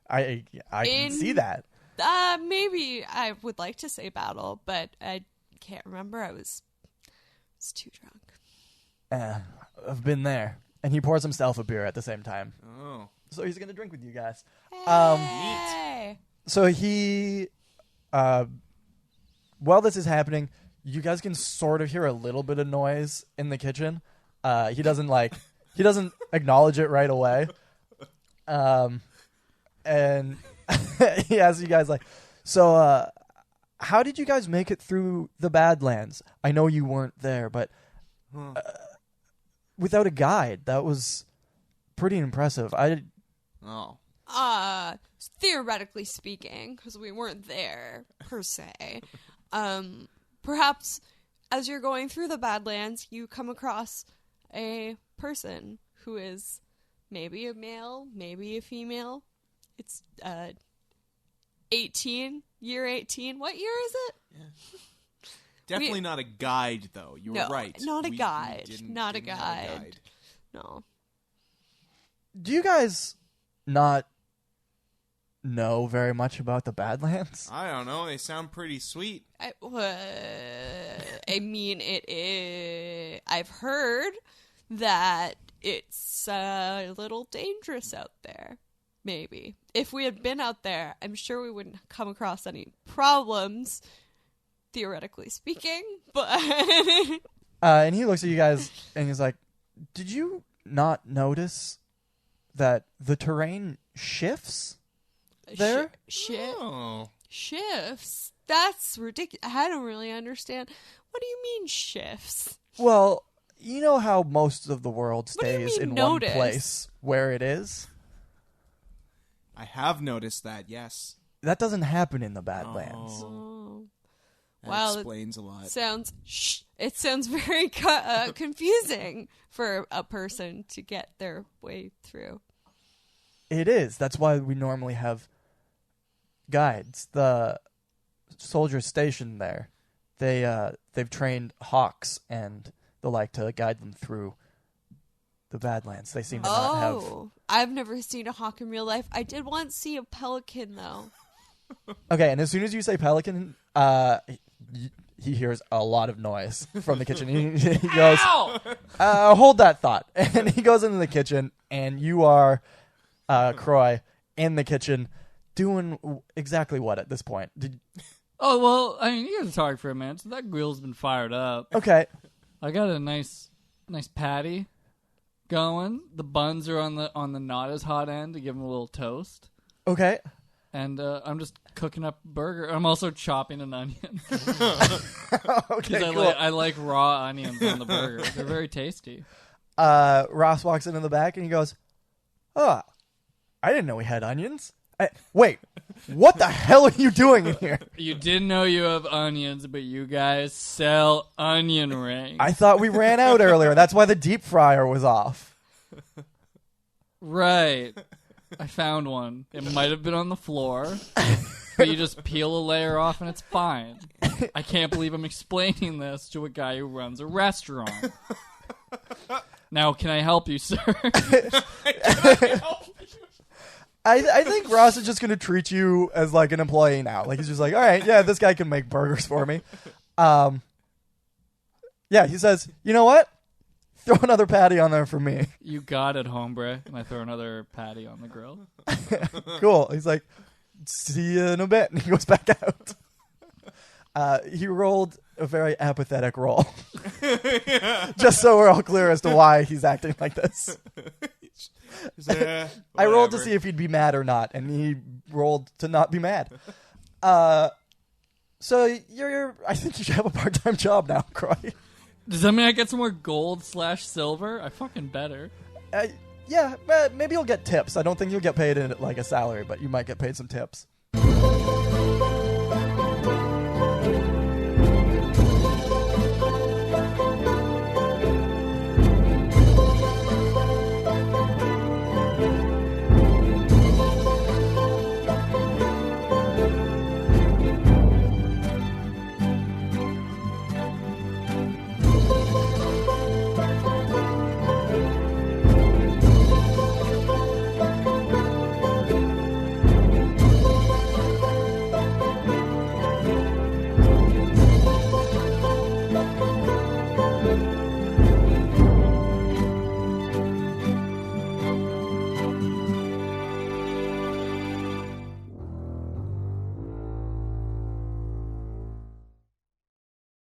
I can see that. Maybe I would like to say battle, but I can't remember. I was too drunk. I've been there. And he pours himself a beer at the same time. Oh. So he's going to drink with you guys. Hey. So he, while this is happening, you guys can sort of hear a little bit of noise in the kitchen. He doesn't acknowledge it right away. And he asks you guys, like, so, how did you guys make it through the Badlands? I know you weren't there, but without a guide, that was pretty impressive. Oh. Theoretically speaking, because we weren't there per se, perhaps as you're going through the Badlands, you come across a person who is maybe a male, maybe a female. It's 18, year 18. What year is it? Yeah. Definitely not a guide, though. You were right. Not a We guide. didn't Not a have guide. No. Do you guys not know very much about the Badlands? I don't know. They sound pretty sweet. I mean, I've heard that it's a little dangerous out there. Maybe. If we had been out there, I'm sure we wouldn't come across any problems, theoretically speaking, but... And he looks at you guys and he's like, did you not notice that the terrain shifts there? Oh. Shifts? That's ridiculous. I don't really understand. What do you mean shifts? Well, you know how most of the world What do you stays mean in notice? one place where it is? I have noticed that, yes. That doesn't happen in the Badlands. Oh. That Wow, explains a lot. It sounds very confusing for a person to get their way through. It is. That's why we normally have guides. The soldiers stationed there, they've trained hawks and the like to guide them through the Badlands. They seem to not have. Oh, I've never seen a hawk in real life. I did once see a pelican, though. Okay, and as soon as you say pelican, he hears a lot of noise from the kitchen. He goes, hold that thought. And he goes into the kitchen, and you are, Kroy, in the kitchen, doing exactly what at this point? Oh, well, I mean, you gotta talk for a minute. So that grill's been fired up. Okay. I got a nice patty going. The buns are on the not as hot end to give them a little toast. Okay. And I'm just cooking up a burger. I'm also chopping an onion. Okay, Because cool. I like raw onions on the burger. They're very tasty. Ross walks into the back, and he goes, oh, I didn't know we had onions. Wait, what the hell are you doing in here? You didn't know you have onions, but you guys sell onion rings. I thought we ran out earlier. That's why the deep fryer was off. Right. I found one. It might have been on the floor, but you just peel a layer off and it's fine. I can't believe I'm explaining this to a guy who runs a restaurant. Now, can I help you, sir? I think Ross is just going to treat you as like an employee now. Like he's just like, all right, yeah, this guy can make burgers for me. Yeah, he says, you know what? Throw another patty on there for me. You got it, hombre. And I throw another patty on the grill. Cool. He's like, see you in a bit. And he goes back out. He rolled a very apathetic roll. Just so we're all clear as to why he's acting like this. I rolled to see if he'd be mad or not, and he rolled to not be mad. So I think you should have a part-time job now, Kroy. Does that mean I get some more gold/silver? I fucking better. Yeah, maybe you'll get tips. I don't think you'll get paid in like a salary, but you might get paid some tips.